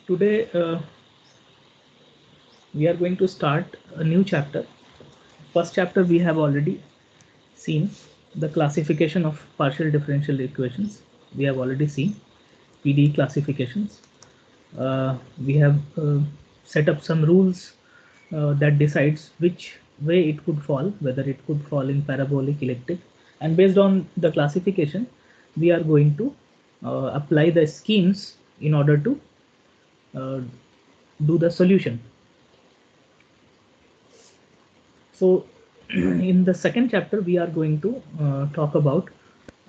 Today we are going to start a new chapter. First chapter we have already seen the classification of partial differential equations. We have already seen PDE classifications. We have set up some rules that decides which way it could fall, whether it could fall in parabolic, elliptic, and based on the classification, we are going to apply the schemes in order to uh, do the solution. So, in the second chapter, we are going to talk about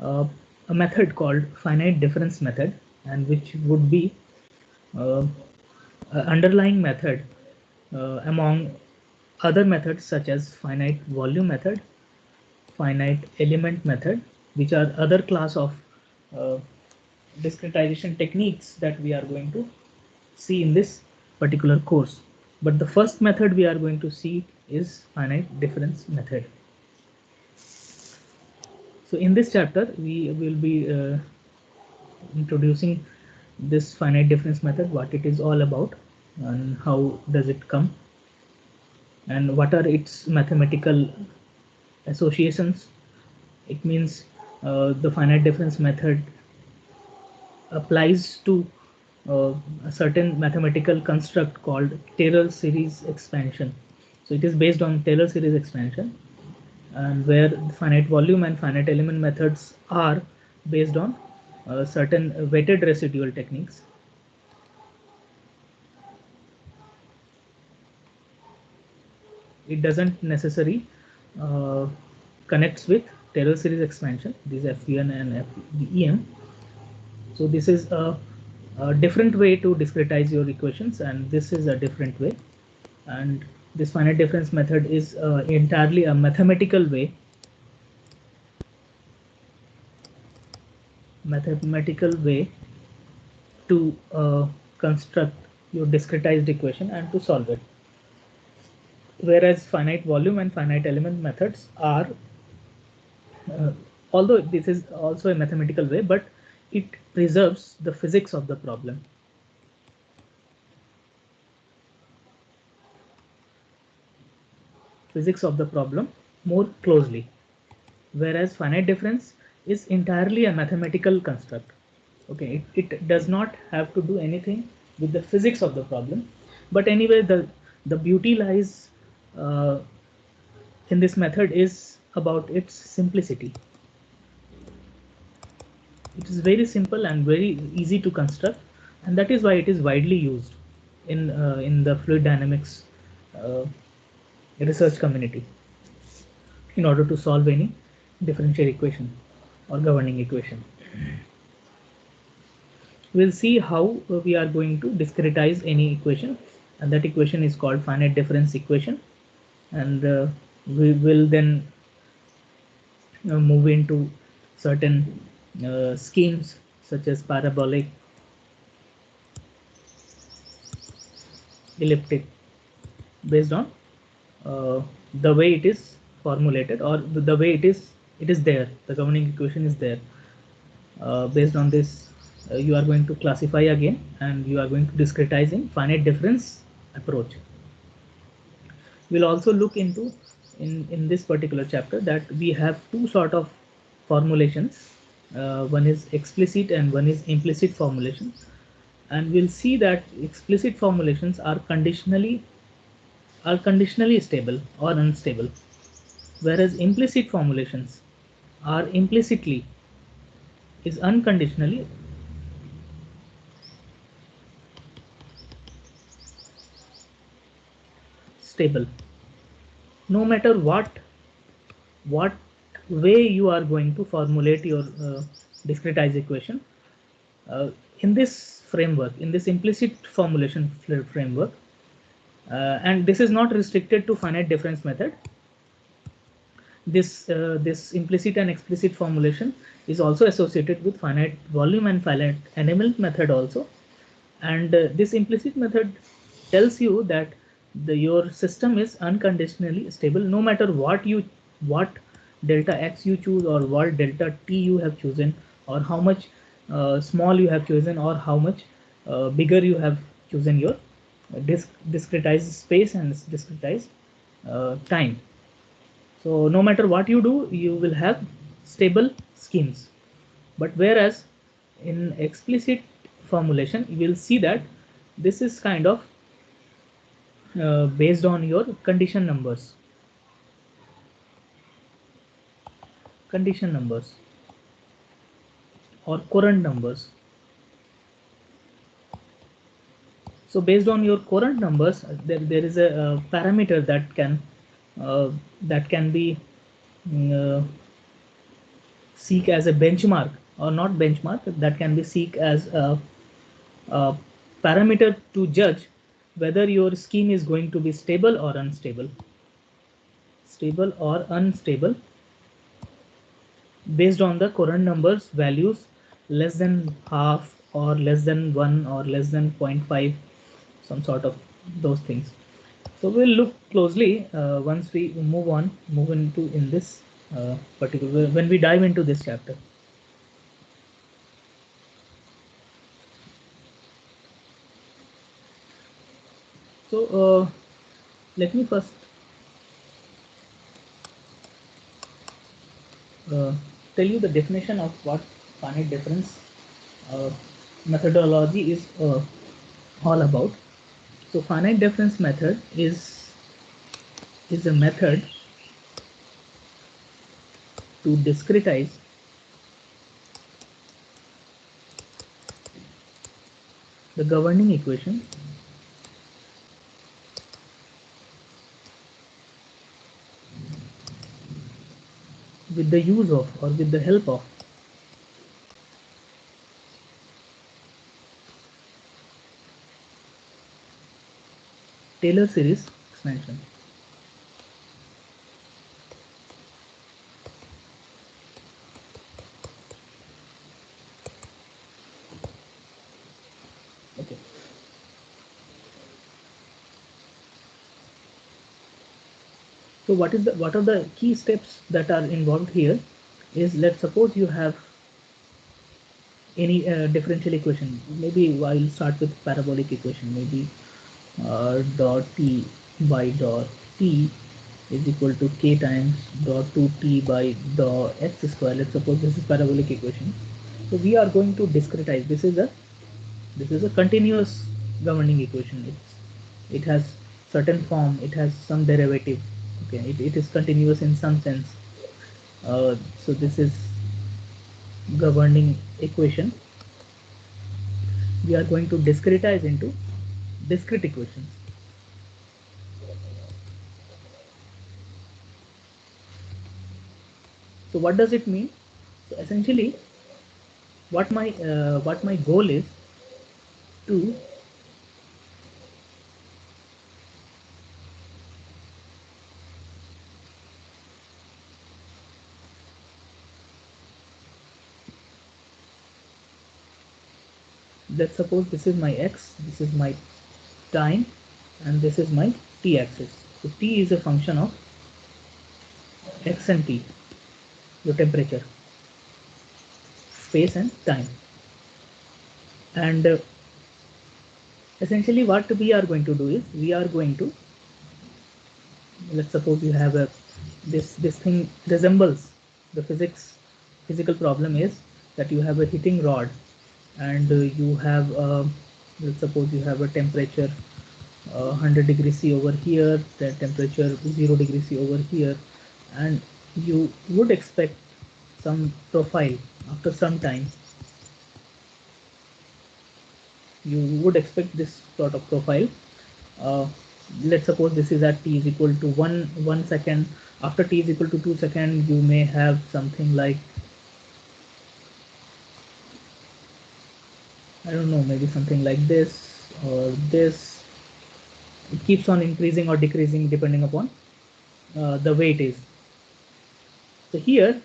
uh, a method called finite difference method, and which would be uh, an underlying method among other methods such as finite volume method, finite element method, which are other class of uh, discretization techniques that we are going to see in this particular course. But the first method we are going to see is finite difference method. So in this chapter, we will be introducing this finite difference method, what it is all about, and how does it come, and what are its mathematical associations. It means the finite difference method applies to a certain mathematical construct called Taylor series expansion. So it is based on Taylor series expansion, and where finite volume and finite element methods are based on certain weighted residual techniques. It doesn't necessarily uh, connects with Taylor series expansion, these FEN and FEM. So this is a different way to discretize your equations, and this is a different way. And this finite difference method is entirely a mathematical way to construct your discretized equation and to solve it. Whereas finite volume and finite element methods are, uh, although this is also a mathematical way, but it preserves the physics of the problem. Physics of the problem more closely. Whereas finite difference is entirely a mathematical construct. Okay, it does not have to do anything with the physics of the problem. But anyway, the beauty lies uh, in this method is about its simplicity. It is very simple and very easy to construct, and that is why it is widely used in the fluid dynamics uh, research community in order to solve any differential equation or governing equation. We'll see how we are going to discretize any equation, and that equation is called finite difference equation, and we will then move into certain schemes such as parabolic, elliptic, based on uh, the way it is formulated, or the way it is there, the governing equation is there. Based on this, you are going to classify again, and you are going to discretize in finite difference approach. We'll also look into in this particular chapter that we have two sort of formulations. One is explicit and one is implicit formulation, and we'll see that explicit formulations are conditionally stable or unstable, whereas implicit formulations are implicitly is unconditionally stable. No matter what way you are going to formulate your discretized equation, uh, in this framework, in this implicit formulation framework, and this is not restricted to finite difference method. This implicit and explicit formulation is also associated with finite volume and finite element method also. And this implicit method tells you that your system is unconditionally stable, no matter what delta x you choose, or what delta t you have chosen, or how much small you have chosen, or how much bigger you have chosen your discretized space and discretized time. So no matter what you do, you will have stable schemes. But whereas in explicit formulation, you will see that this is kind of based on your condition numbers or current numbers. So based on your current numbers, there is a parameter that can be seek as a benchmark, or not benchmark, that can be seek as a parameter to judge whether your scheme is going to be stable or unstable. Stable or unstable based on the current numbers values less than half or less than 1 or less than 0.5, some sort of those things. So we'll look closely once we move into in this particular, when we dive into this chapter. So let me first tell you the definition of what finite difference methodology is all about. So finite difference method is a method to discretize the governing equation with the use of, or with the help of, Taylor series expansion. Okay. So what are the key steps that are involved here is, let's suppose you have any differential equation. Maybe I'll start with parabolic equation. Maybe dot t by dot t is equal to k times dot 2t by dot x square. Let's suppose this is parabolic equation. So we are going to discretize. This is a continuous governing equation. It has certain form. It has some derivative. Okay, it is continuous in some sense. So this is governing equation. We are going to discretize into discrete equations. So what does it mean? So essentially, what my goal is to let's suppose this is my x, this is my time, and this is my t axis. So t is a function of x and t, your temperature, space and time. And essentially what we are going to do is, we are going to, let's suppose you have a this thing resembles the physical problem is that you have a heating rod, and you have let's suppose you have a temperature 100 degrees C over here, the temperature 0 degrees C over here, and you would expect some profile after some time. You would expect this sort of profile. Let's suppose this is at t is equal to 1 second. After t is equal to 2 seconds, you may have something like, I don't know, maybe something like this or this. It keeps on increasing or decreasing depending upon the way it is. So here,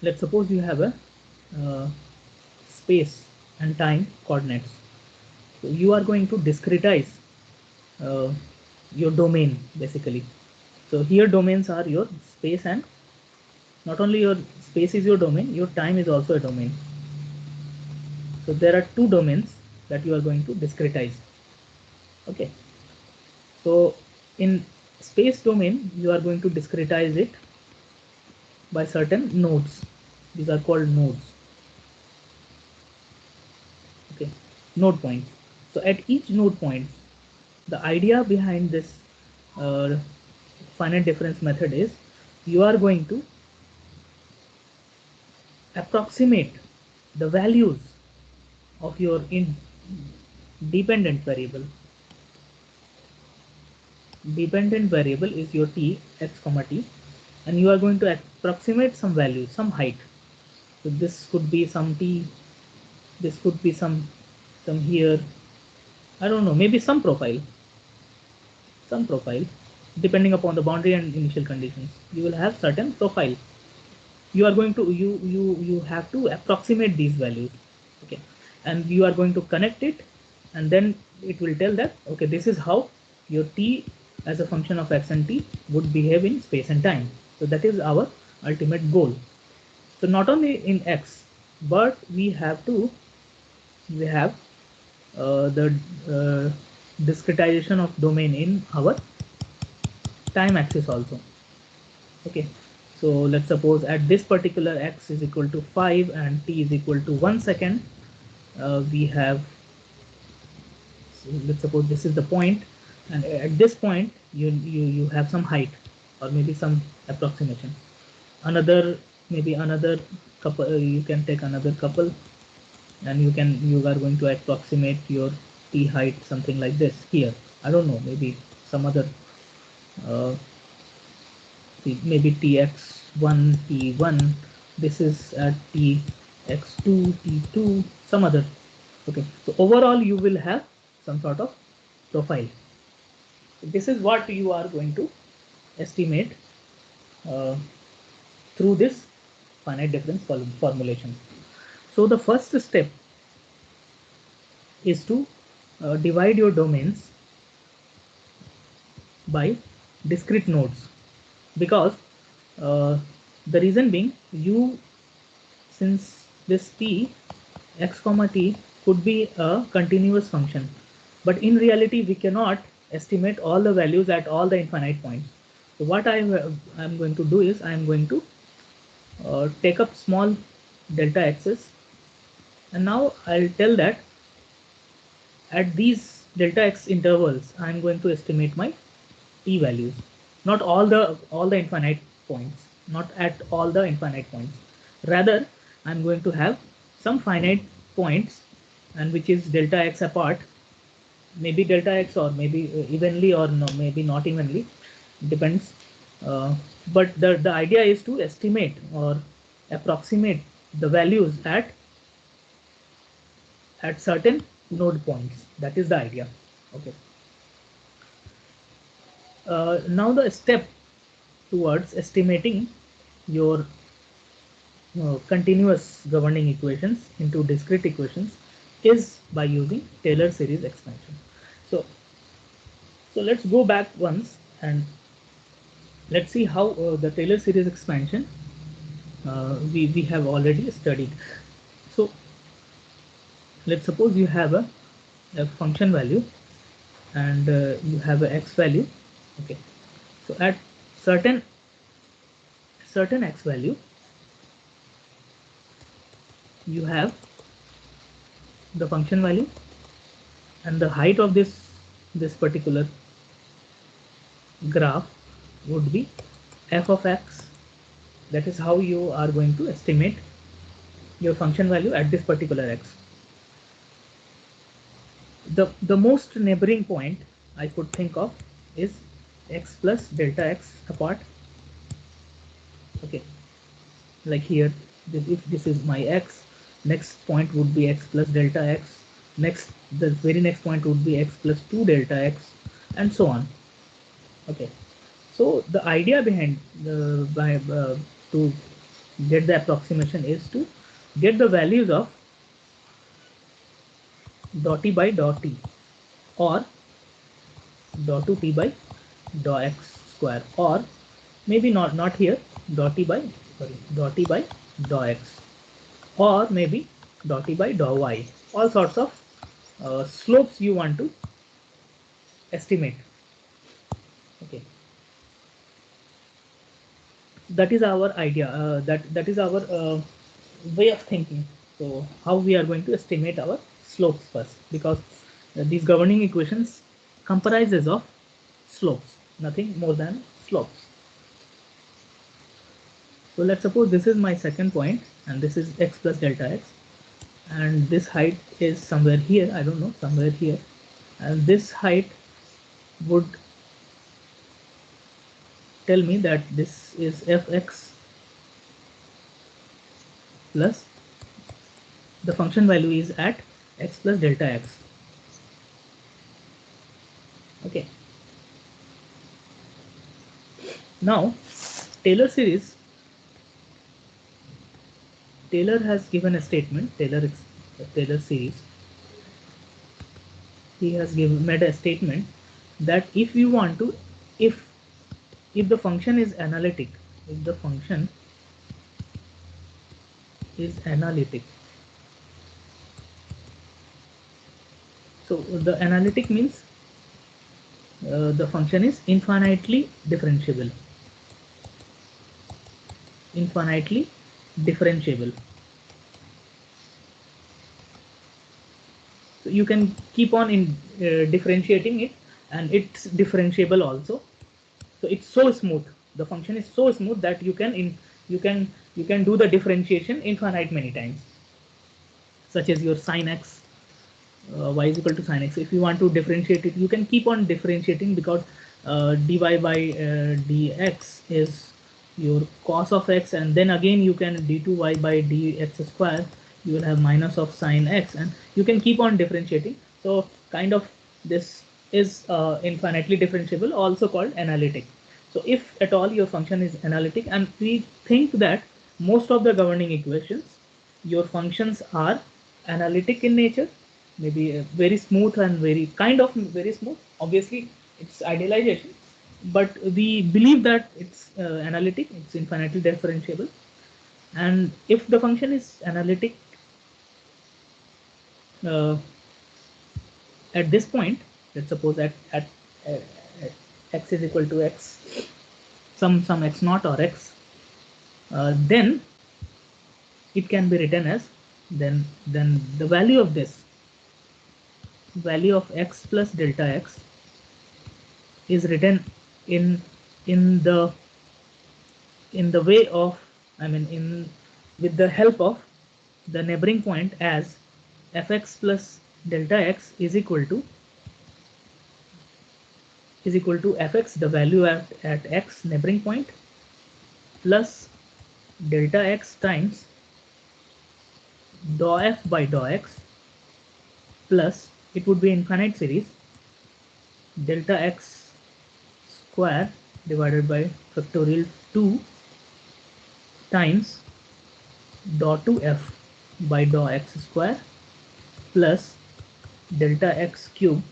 let's suppose you have a space and time coordinates. So you are going to discretize your domain basically. So here domains are your space, and not only your space is your domain, your time is also a domain. So there are two domains that you are going to discretize. Okay, so in space domain you are going to discretize it by certain nodes. These are called nodes. Okay, node points. So at each node point, the idea behind this finite difference method is you are going to approximate the values of your dependent variable. Dependent variable is your t, x comma t, and you are going to approximate some value, some height. So this could be some t, this could be some here, I don't know, maybe some profile, depending upon the boundary and initial conditions. You will have certain profile. You are going to you have to approximate these values. Okay, and you are going to connect it, and then it will tell that okay, this is how your t as a function of x and t would behave in space and time. So that is our ultimate goal. So not only in x, but we have the discretization of domain in our time axis also. Okay, so let's suppose at this particular x is equal to 5 and t is equal to 1 second, we have, so let's suppose this is the point, and at this point you have some height or maybe some approximation. Another, maybe another couple, you can take another couple, and you are going to approximate your t height something like this here. I don't know, maybe some other uh, maybe tx1 t1, this is at tx2 t2, some other. Okay, so overall you will have some sort of profile. This is what you are going to estimate uh, through this finite difference formulation. So the first step is to divide your domains by discrete nodes, because the reason being, since this t, x comma t could be a continuous function, but in reality we cannot estimate all the values at all the infinite points. So what I'm going to do is I'm going to take up small delta x's, and now I'll tell that at these delta x intervals I'm going to estimate my t values, not all the infinite points, not at all the infinite points. Rather, I'm going to have some finite points, and which is delta x apart, maybe delta x, or maybe evenly, or no, maybe not evenly, depends. But the idea is to estimate or approximate the values at certain node points. That is the idea. Okay. Now the step towards estimating your continuous governing equations into discrete equations is by using Taylor series expansion. So let's go back once and let's see how the Taylor series expansion we have already studied. So let's suppose you have a function value, and you have a x value. Okay, so at certain x value, you have the function value, and the height of this particular graph would be f of x. That is how you are going to estimate your function value at this particular x. The most neighboring point I could think of is x plus delta x apart. Okay, like here, if this is my x, next point would be x plus delta x, the very next point would be x plus 2 delta x, and so on. Okay, so the idea behind to get the approximation is to get the values of dot t by dot t, or dot 2 t by dot x square, or maybe not here, dot t by dot x, or maybe dot t by dot y. All sorts of slopes you want to estimate. Okay, that is our idea. That is our way of thinking. So how we are going to estimate our slopes first, because these governing equations comprises of slopes, nothing more than slopes. So let's suppose this is my second point, and this is x plus delta x, and this height is somewhere here, I don't know, somewhere here, and this height would tell me that this is fx plus the function value is at x plus delta x. Okay, now Taylor series, Taylor has given a statement, Taylor series, he has made a statement that if you want to, if the function is analytic, if the function is analytic, so the analytic means the function is infinitely differentiable, infinitely differentiable. So you can keep on differentiating it, and it's differentiable also. So it's so smooth, the function is so smooth that you can you can do the differentiation infinite many times, such as your sine x, y is equal to sine x. If you want to differentiate it, you can keep on differentiating, because dy by dx is your cos of x, and then again you can d2y by dx square, you will have minus of sine x, and you can keep on differentiating. So kind of this is infinitely differentiable, also called analytic. So if at all your function is analytic, and we think that most of the governing equations, your functions are analytic in nature, maybe very smooth and very kind of very smooth. Obviously, it's idealization, but we believe that it's analytic, it's infinitely differentiable. And if the function is analytic uh, at this point, let's suppose at x is equal to x, some x naught or x, then it can be written as, then the value of this, value of x plus delta x, is written in in the way of, I mean, in with the help of the neighboring point as fx plus delta x is equal to fx, the value at x neighboring point, plus delta x times dou f by dou x, plus it would be infinite series delta x square divided by factorial 2 times dou 2f by dou x square, plus delta x cube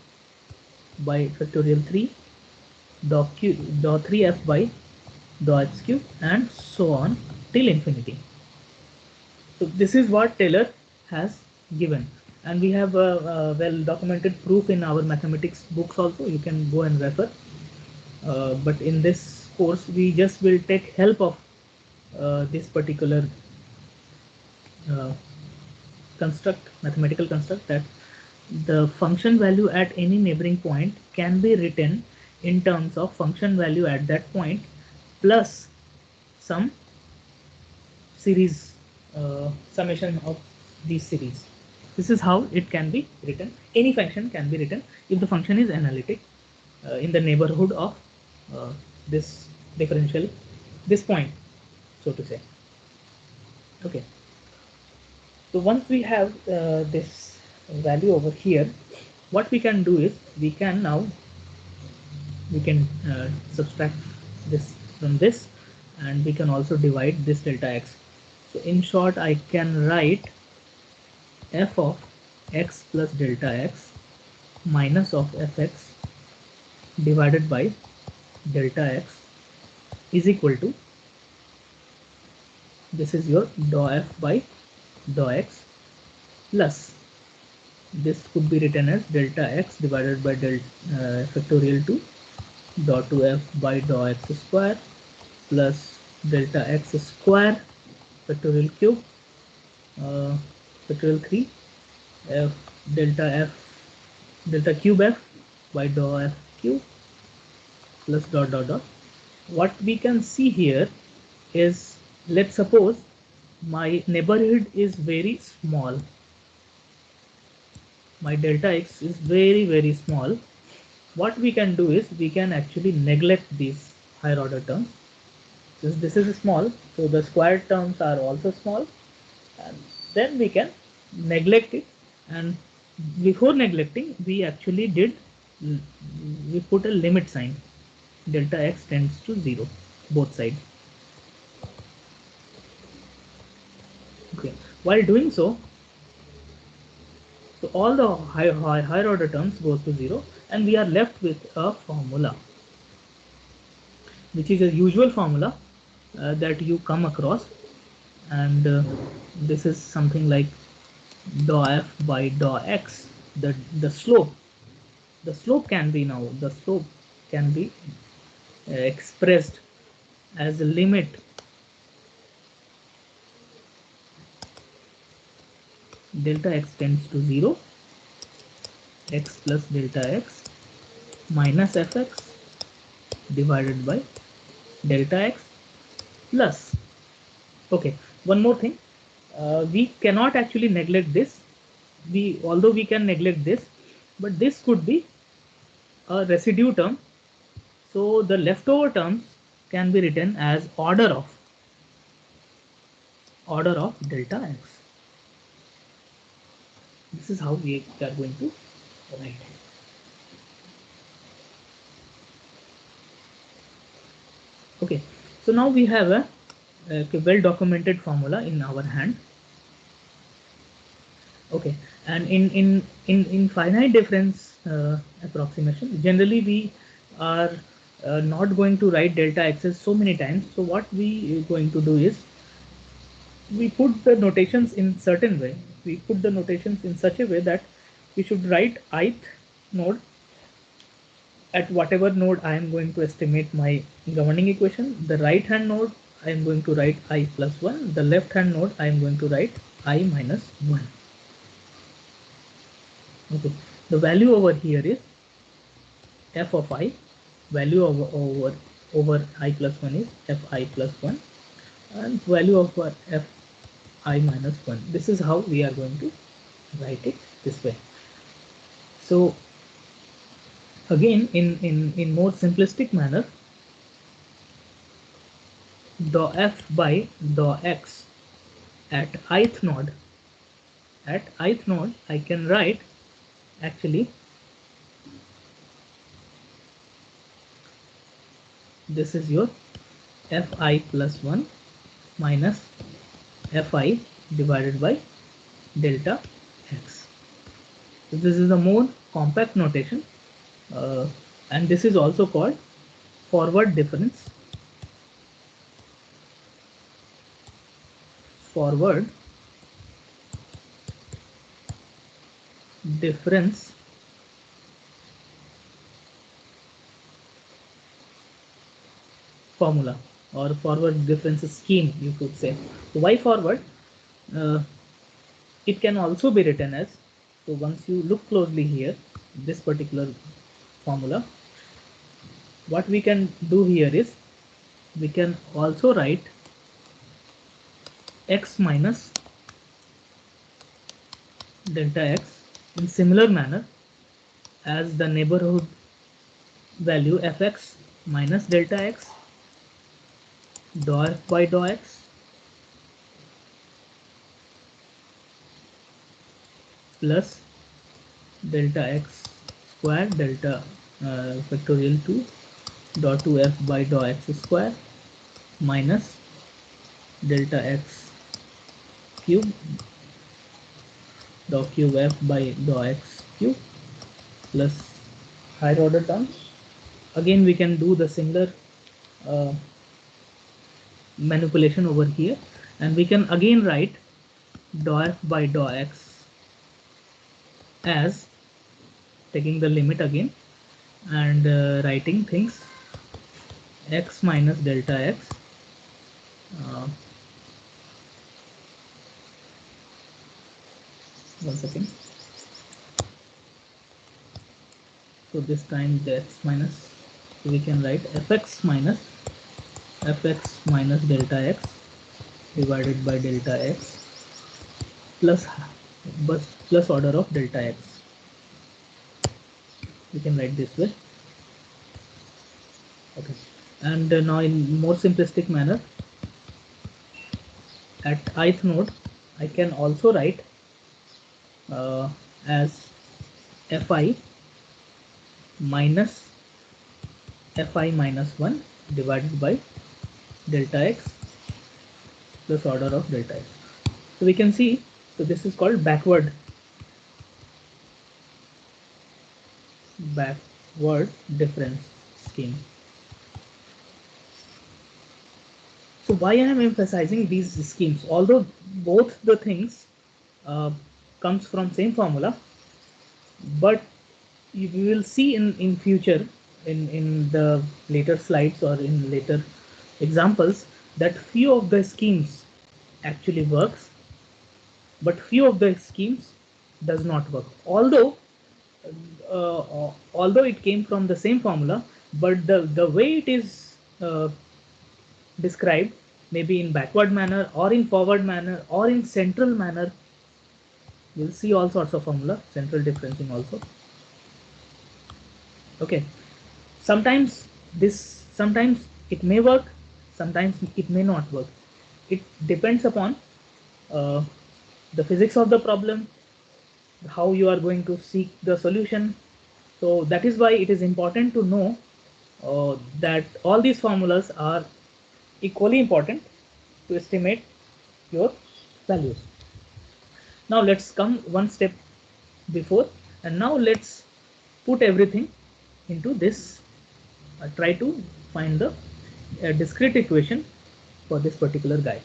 by factorial 3 dou 3f by dou x cube, and so on till infinity. So this is what Taylor has given, and we have a well documented proof in our mathematics books also, you can go and refer. But in this course we just will take help of this particular uh, construct, mathematical construct, that the function value at any neighboring point can be written in terms of function value at that point plus some series, summation of these series. This is how it can be written. Any function can be written if the function is analytic in the neighborhood of this differential, this point, so to say. Okay. So once we have this value over here, what we can do is we can now subtract this from this, and we can also divide this delta x. So in short, I can write f of x plus delta x minus of fx divided by delta x is equal to, this is your dou f by dou x, plus This could be written as delta x divided by factorial 2 dot 2f by dou x square plus delta x square factorial cube factorial 3 f delta cube f by dou f cube plus dot dot dot. What we can see here is, let's suppose my neighborhood is very small. My delta x is very small. What we can do is we can actually neglect these higher order terms. Since this is small, so the squared terms are also small, and then we can neglect it. And before neglecting, we actually did, we put a limit sign. Delta x tends to 0 both sides. Okay, while doing so, all the higher order terms goes to 0, and we are left with a formula, which is a usual formula that you come across, and this is something like dou f by dou x. The slope can be, now the slope can be expressed as a limit delta x tends to 0, x plus delta x minus fx divided by delta x plus. Okay, one more thing, we cannot actually neglect this. Although we can neglect this, but this could be a residue term, so the leftover terms can be written as order of delta x. This is how we are going to write it. Okay, so now we have a well documented formula in our hand. Okay, and in finite difference approximation, generally we are not going to write delta x's so many times. So what we are going to do is, we put the notations in certain way. We put the notations in such a way that we should write ith node at whatever node I am going to estimate my governing equation. The right hand node I am going to write I plus 1. The left hand node I am going to write I minus 1. Okay, the value over here is f of I. Value over I plus 1 is fi plus 1, and value of f I minus 1. This is how we are going to write it this way. So again, in more simplistic manner, dou f by dou x at ith node, I can write actually this is your fi plus 1 minus fi divided by delta x. So this is a more compact notation, and this is also called forward difference. Forward difference formula, or forward difference scheme, you could say. So why forward? It can also be written as, so once you look closely here, this particular formula, what we can do here is, we can also write x minus delta x in similar manner as the neighborhood value fx minus delta x dou f by dou x plus delta x square delta factorial 2 dot 2f by dou x square minus delta x cube dou cube f by dou x cube plus higher order terms. Again, we can do the similar uh, manipulation over here, and we can again write dou f by dou x as taking the limit again and writing things x minus delta x, uh, 1 second. So this time the x minus, so we can write fx minus delta x divided by delta x plus plus order of delta x. We can write this way. Okay, and now in more simplistic manner, at ith node I can also write as fi minus fi minus 1 divided by delta x plus order of delta x. So we can see, so this is called backward difference scheme. So why I am emphasizing these schemes, although both the things comes from same formula, but you will see in future in the later slides or in later examples that few of the schemes actually works, but few of the schemes does not work. Although it came from the same formula, but the way it is described, maybe in backward manner or in forward manner or in central manner, you'll see all sorts of formula, central differencing also. Okay, sometimes it may work, sometimes it may not work. It depends upon uh, the physics of the problem, how you are going to seek the solution. So that is why it is important to know that all these formulas are equally important to estimate your values. Now let's come one step before, and now let's put everything into this, try to find the discrete equation for this particular guy.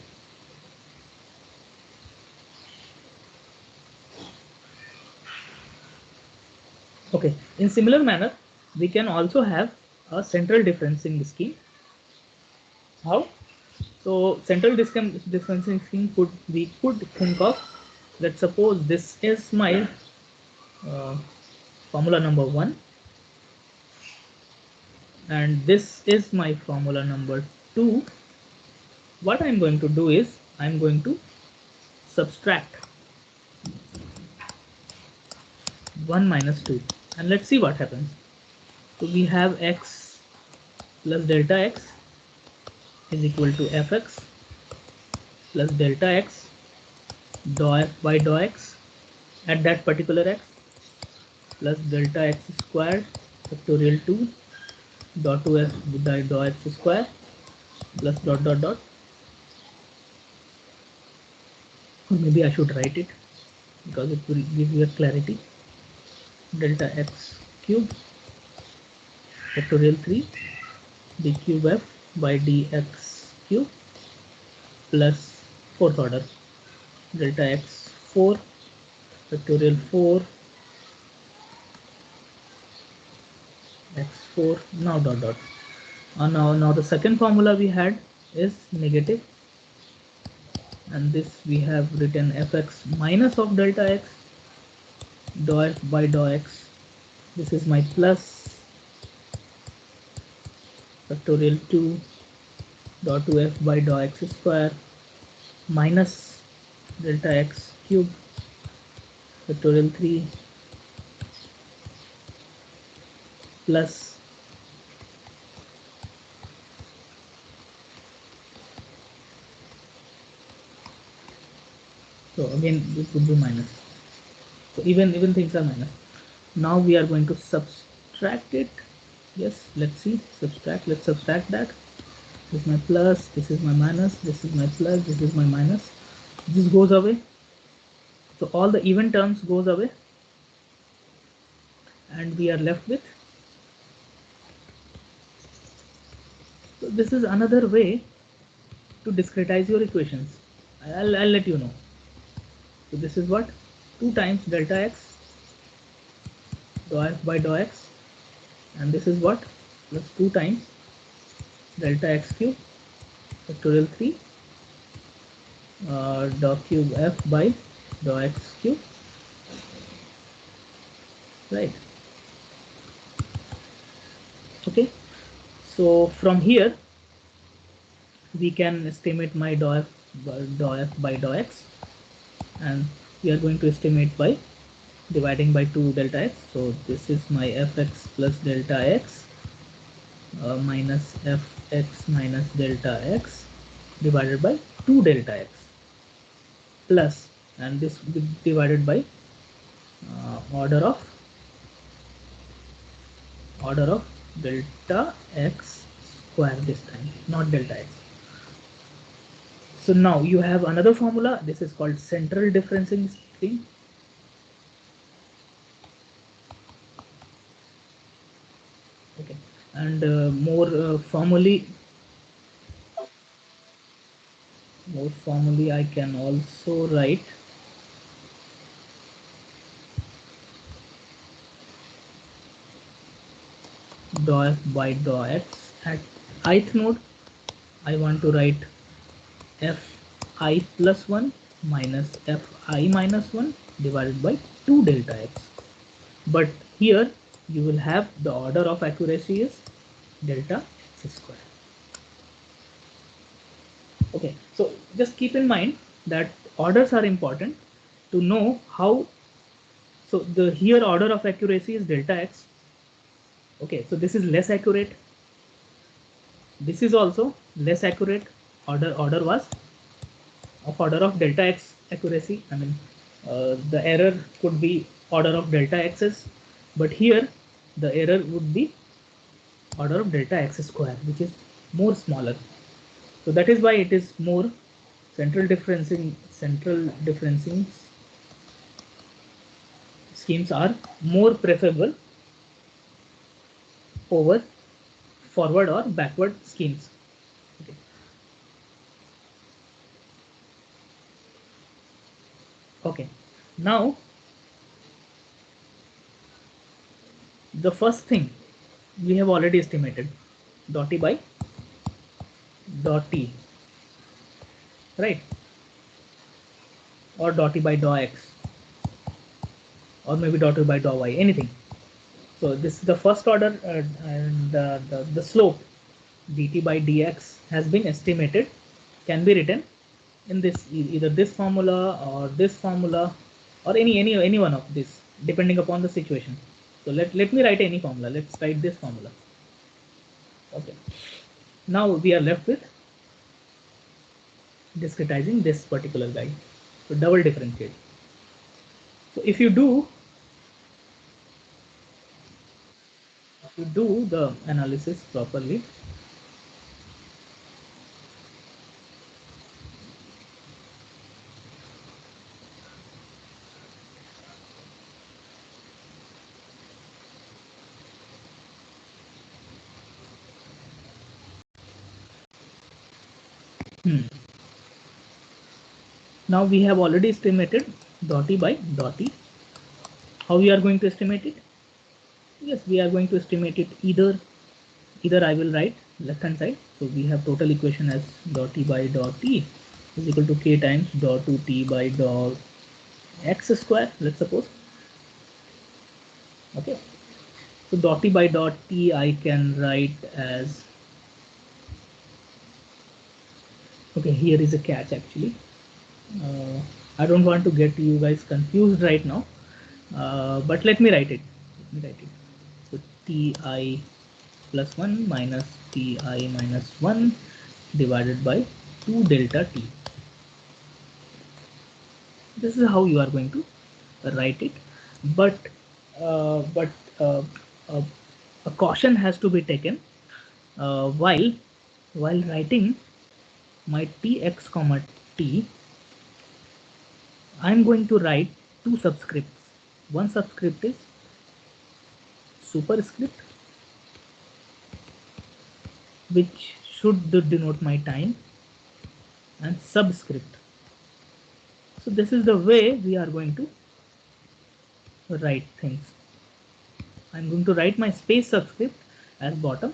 Okay, in similar manner, we can also have a central differencing scheme. How? So central differencing scheme we could think of, let's suppose this is my formula number 1 and this is my formula number 2. What I'm going to do is I'm going to subtract 1 minus 2 and let's see what happens. So we have x plus delta x is equal to fx plus delta x dou f by dou x at that particular x plus delta x squared factorial 2 dot 2f by dou x square plus dot dot dot, or maybe I should write it because it will give you a clarity, delta x cube factorial 3 d cube f by dx cube plus fourth order delta x 4 factorial 4 x4 now dot dot. Now the second formula we had is negative, and this we have written fx minus of delta x dou f by dou x. This is my plus factorial 2 dot 2f by dou x square minus delta x cube factorial 3 plus so again this would be minus. So even things are minus. Now we are going to subtract it. Yes, let's see, subtract, let's subtract that. This is my plus, this is my minus, this is my plus, this is my minus. This goes away, so all the even terms goes away and we are left with, so this is another way to discretize your equations. I'll let you know. So this is what 2 times delta x dou f by dou x, and this is what, plus 2 times delta x cube factorial 3 dou cube f by dou x cube, right? Okay, so from here we can estimate my dou f by dou x, and we are going to estimate by dividing by 2 delta x. So this is my fx plus delta x minus fx minus delta x divided by 2 delta x plus, and this will be divided by order of delta x square this time, not delta x. So now you have another formula. This is called central differencing scheme. Okay, and more formally, I can also write dou f by dou x at ith node. I want to write fi plus 1 minus fi minus 1 divided by 2 delta x. But here you will have the order of accuracy is delta x square. Okay, so just keep in mind that orders are important to know how. So the here order of accuracy is delta x. Okay, so this is less accurate. This is also less accurate. Order was of order of delta x accuracy. I mean, the error could be order of delta x's, but here the error would be order of delta x square, which is more smaller. So that is why it is more central differencing schemes are more preferable over forward or backward schemes. Okay. Okay. Now the first thing we have already estimated dot t by dot t, right? Or dot t by dot x, or maybe dot t by dot y, anything. So this is the first order, and the slope dt by dx has been estimated, can be written in this either this formula or this formula or any one of this depending upon the situation. So let me write any formula. Let's write this formula. Okay. Now we are left with discretizing this particular guy. So double differentiate. So if you do the analysis properly, now we have already estimated dot e by dot e. How we are going to estimate it? Yes, we are going to estimate it either I will write left hand side. So we have total equation as dot t by dot t is equal to k times dot 2t by dot x square, let's suppose. Okay, so dot t by dot t I can write as, okay, here is a catch actually. I don't want to get you guys confused right now, but let me write it. So ti plus 1 minus ti minus 1 divided by 2 delta t. This is how you are going to write it, but but uh, a caution has to be taken while writing my tx comma t. I'm going to write two subscripts. One subscript is superscript, which should denote my time, and subscript. So this is the way we are going to write things. I'm going to write my space subscript as bottom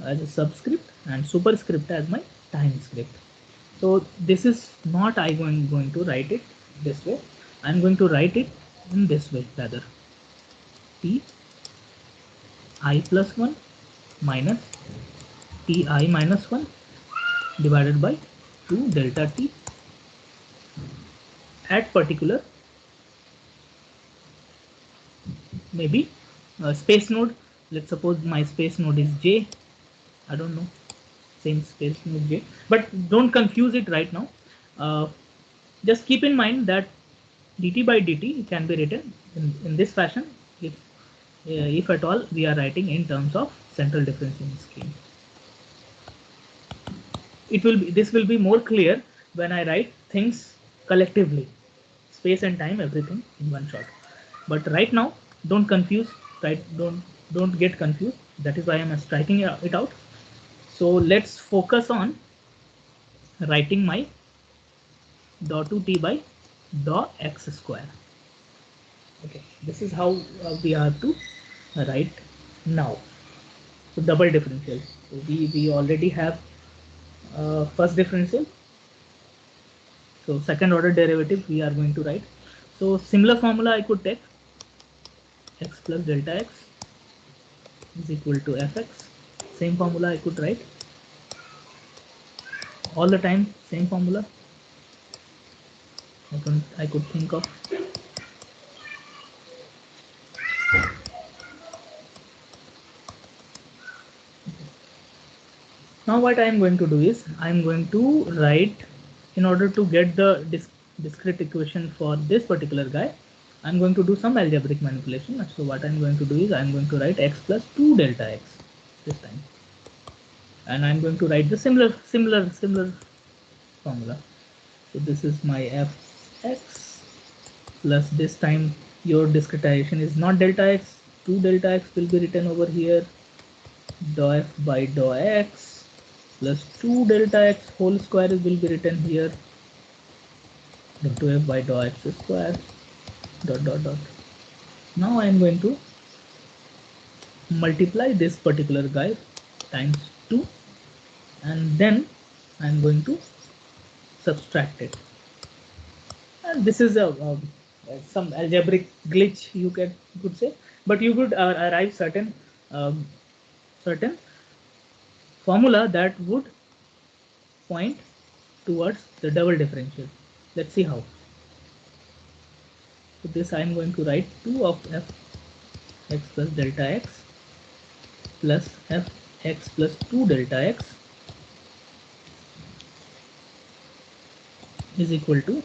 as a subscript and superscript as my time script. So this is not going to write it this way. I'm going to write it in this way rather. T I plus 1 minus Ti minus 1 divided by 2 delta T at particular maybe space node. Let's suppose my space node is J. I don't know, same space node J, but don't confuse it right now. Just keep in mind that dt by dt can be written in this fashion if at all we are writing in terms of central differentiation scheme. This will be more clear when I write things collectively, space and time, everything in one shot. But right now, don't confuse, right? Don't get confused. That is why I'm striking it out. So let's focus on writing my dou 2t by dou x square. Okay, this is how we have to write now. So double differential. So we already have first differential. So second order derivative we are going to write. So similar formula I could take x plus delta x is equal to fx. Same formula I could write all the time. Same formula I could think of. Now what I am going to do is I am going to write, in order to get the discrete equation for this particular guy, I am going to do some algebraic manipulation. So what I am going to do is I am going to write x plus 2 delta x this time, and I am going to write the similar formula. So this is my fx plus, this time your discretization is not delta x, 2 delta x will be written over here, dou f by dou x plus 2 delta x whole square will be written here, into f by dou x square dot dot dot. Now I am going to multiply this particular guy times 2, and then I am going to subtract it. And this is some algebraic glitch you could say, but you could arrive certain formula that would point towards the double differential. Let's see how. So this I am going to write 2 of f x plus delta x plus f x plus 2 delta x is equal to,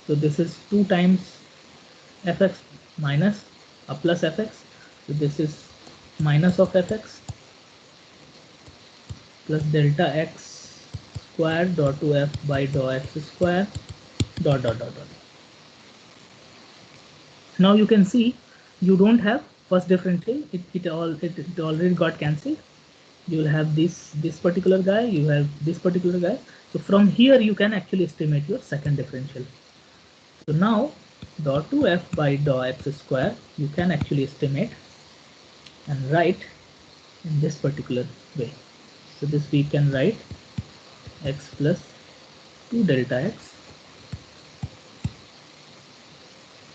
so this is 2 times fx minus a plus fx, so this is minus of fx plus delta x square dot to f by dou x square dot dot dot dot. Now you can see you don't have first differential, it already got cancelled. You will have this particular guy, you have this particular guy. So from here you can actually estimate your second differential. So now dou 2f by dou x square you can actually estimate and write in this particular way. So this we can write x plus 2 delta x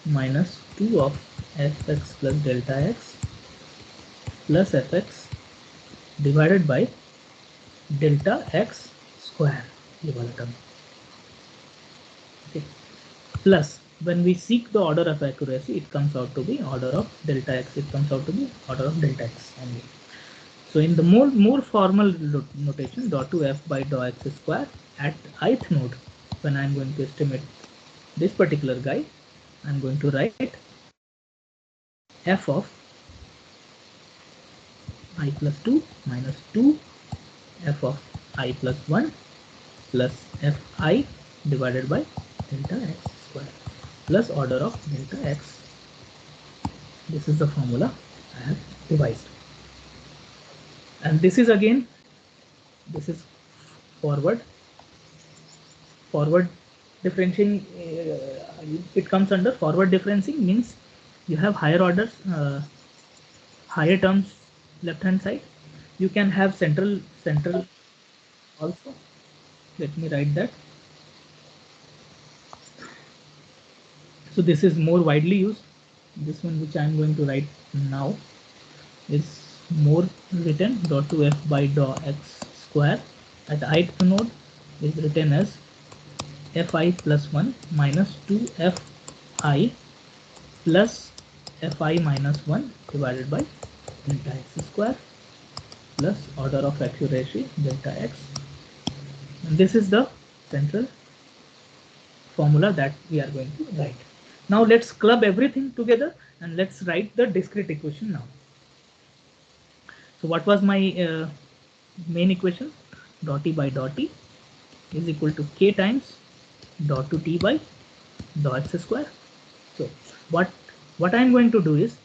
minus 2 of fx plus delta x plus fx divided by delta x square, okay, plus when we seek the order of accuracy, it comes out to be order of delta x, it comes out to be order of delta x only. So in the more formal notation, dou 2f by dou x square at ith node, when I am going to estimate this particular guy, I am going to write f of I plus 2 minus 2 f of I plus 1 plus fi divided by delta x square plus order of delta x. This is the formula I have devised. And this is again, this is forward differentiating. It comes under forward differentiating, means you have higher orders, higher terms left hand side. You can have central also. Let me write that. So this is more widely used. This one which I am going to write now is more written dot to f by dot x square at ith node is written as fi plus 1 minus 2fi plus fi minus 1 divided by delta x square plus order of accuracy delta x. And this is the central formula that we are going to write. Now let's club everything together and let's write the discrete equation now. So what was my main equation? Dot t by dot t is equal to k times dot to t by dot x square. So what I'm going to do is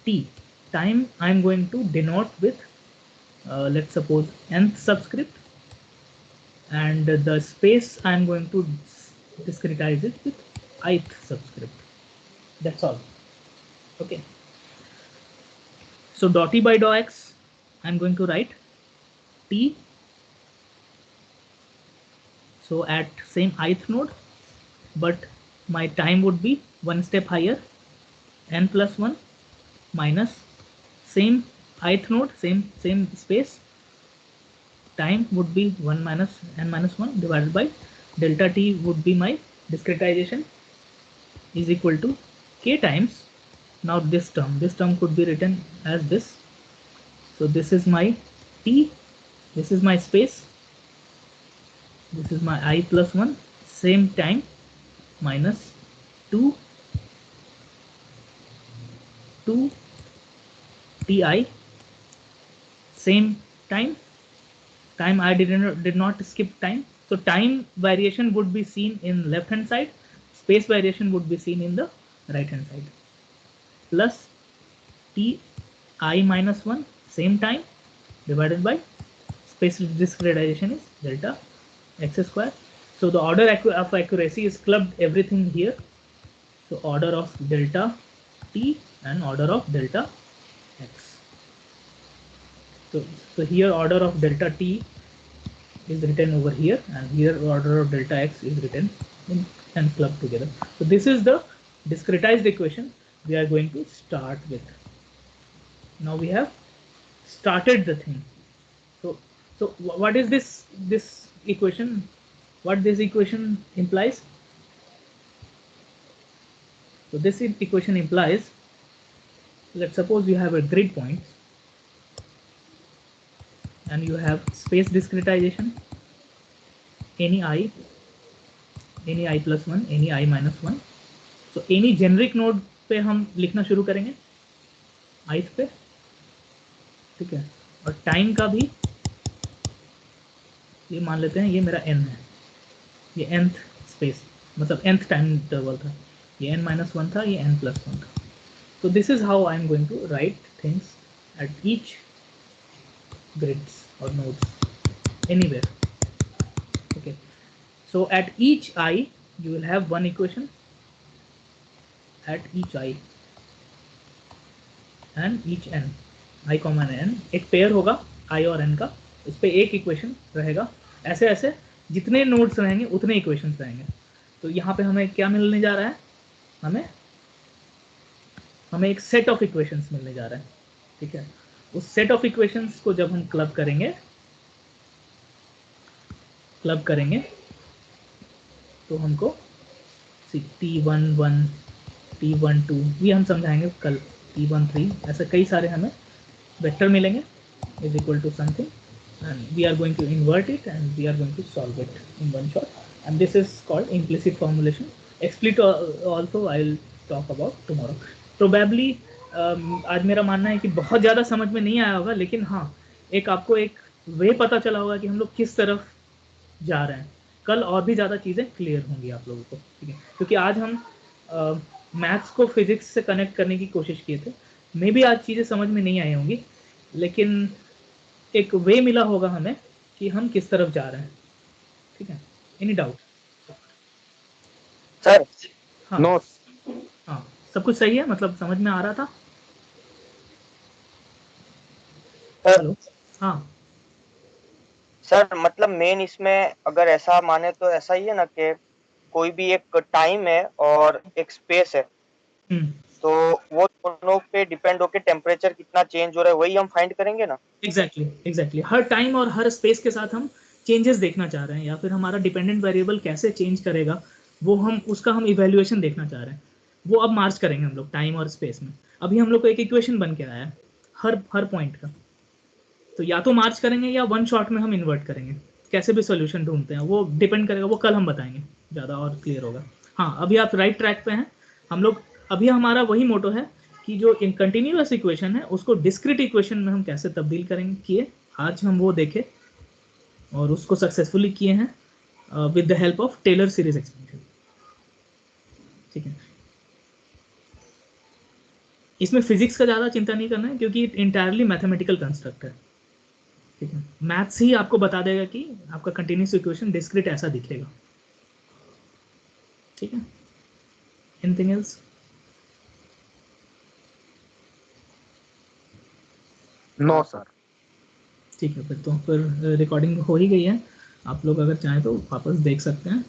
t time I'm going to denote with let's suppose nth subscript, and the space I'm going to discretize it with ith subscript. That's all. Okay. So dot t by dot x I'm going to write t. So at same ith node, but my time would be one step higher, n plus 1 minus same ith node, same space, time would be 1 minus n minus 1 divided by delta t would be my discretization is equal to k times. Now this term could be written as this. So this is my t, this is my space, this is my I plus 1, same time minus 2 ti, same time I did not skip time. So time variation would be seen in left hand side, space variation would be seen in the right hand side, plus ti minus 1 same time divided by space discretization is delta x square. So the order of accuracy is clubbed everything here. So order of delta t and order of delta x. So here order of delta t is written over here, and here order of delta x is written in and clubbed together. So this is the discretized equation we are going to start with. Now we have started the thing. So what is this equation? What this equation implies? So this equation implies, let's suppose you have a grid point and you have space discretization, any I plus 1, any I minus 1. So any generic node पे हम लिखना शुरू करेंगे ith पे, ठीक है, और time का भी ये मान लेते हैं ये मेरा n है, ये nth स्पेस मतलब nth टाइम इंटरवल था, ये n minus 1 था, ये n plus 1 था. So this is how I am going to write things at each grids or nodes anywhere. Okay, so at each I you will have one equation at each I and each n, I comma n एक pair होगा I और n का, उस पर एक equation रहेगा. ऐसे ऐसे जितने नोड्स रहेंगे उतने इक्वेशंस रहेंगे. तो यहाँ पे हमें क्या मिलने जा रहा है? हमें एक सेट ऑफ इक्वेशंस मिलने जा रहा है. ठीक है, उस सेट ऑफ इक्वेशंस को जब हम क्लब करेंगे तो हमको T11 T12 ये हम समझाएंगे कल, T13 ऐसे कई सारे हमें वेक्टर मिलेंगे is equal to something, and we are going to invert it and we are going to solve it in one shot, and this is called implicit formulation. Explicit also I will talk about tomorrow. Probably आज मेरा मानना है कि बहुत ज़्यादा समझ में नहीं आया होगा, लेकिन हाँ एक आपको एक वे पता चला होगा कि हम लोग किस तरफ जा रहे हैं. कल और भी ज़्यादा चीज़ें क्लियर होंगी आप लोगों को, ठीक है, क्योंकि आज हम मैथ्स को फिजिक्स से कनेक्ट करने की कोशिश किए थे. मे भी आज चीज़ें समझ में नहीं आई होंगी, लेकिन एक वे मिला होगा हमें कि हम किस तरफ जा रहे हैं. ठीक है, एनी डाउट सर? हाँ नो. हाँ, सब कुछ सही है, मतलब समझ में आ रहा था. हेलो। हाँ सर मतलब मेन इसमें अगर ऐसा माने तो ऐसा ही है ना कि कोई भी एक टाइम है और एक स्पेस है, हम्म, तो वो दोनों पे डिपेंड होके टेम्परेचर कितना चेंज हो रहा है वही हम फाइंड करेंगे ना। एग्जैक्टली एग्जैक्टली, हर टाइम और हर स्पेस के साथ हम चेंजेस देखना चाह रहे हैं, या फिर हमारा डिपेंडेंट वेरिएबल कैसे चेंज करेगा, वो हम उसका हम इवेल्युएशन देखना चाह रहे हैं। वो अब मार्च करेंगे हम लोग टाइम और स्पेस में। अभी हम लोग को एक इक्वेशन बन के आया है हर हर पॉइंट का, तो या तो मार्च करेंगे या वन शॉट में हम इन्वर्ट करेंगे। कैसे भी सोल्यूशन ढूंढते हैं वो डिपेंड करेगा, वो कल हम बताएंगे, ज़्यादा और क्लियर होगा। हाँ अभी आप राइट ट्रैक पे हैं हम लोग। अभी हमारा वही मोटो है कि जो कंटिन्यूअस इक्वेशन है उसको डिस्क्रीट इक्वेशन में हम कैसे तब्दील करेंगे किए, आज हम वो देखें, और उसको सक्सेसफुली किए हैं with the help of Taylor series expansion. ठीक है, इसमें फिजिक्स का ज़्यादा चिंता नहीं करना है क्योंकि इंटायरली मैथमेटिकल कंस्ट्रक्ट है। ठीक है, मैथ्स ही आपको बता देगा कि आपका कंटिन्यूस इक्वेशन डिस्क्रीट ऐसा दिखेगा। ठीक है, एनीथिंग एल्स? No sir. ठीक है, फिर तो फिर रिकॉर्डिंग हो ही गई है, आप लोग अगर चाहें तो वापस देख सकते हैं।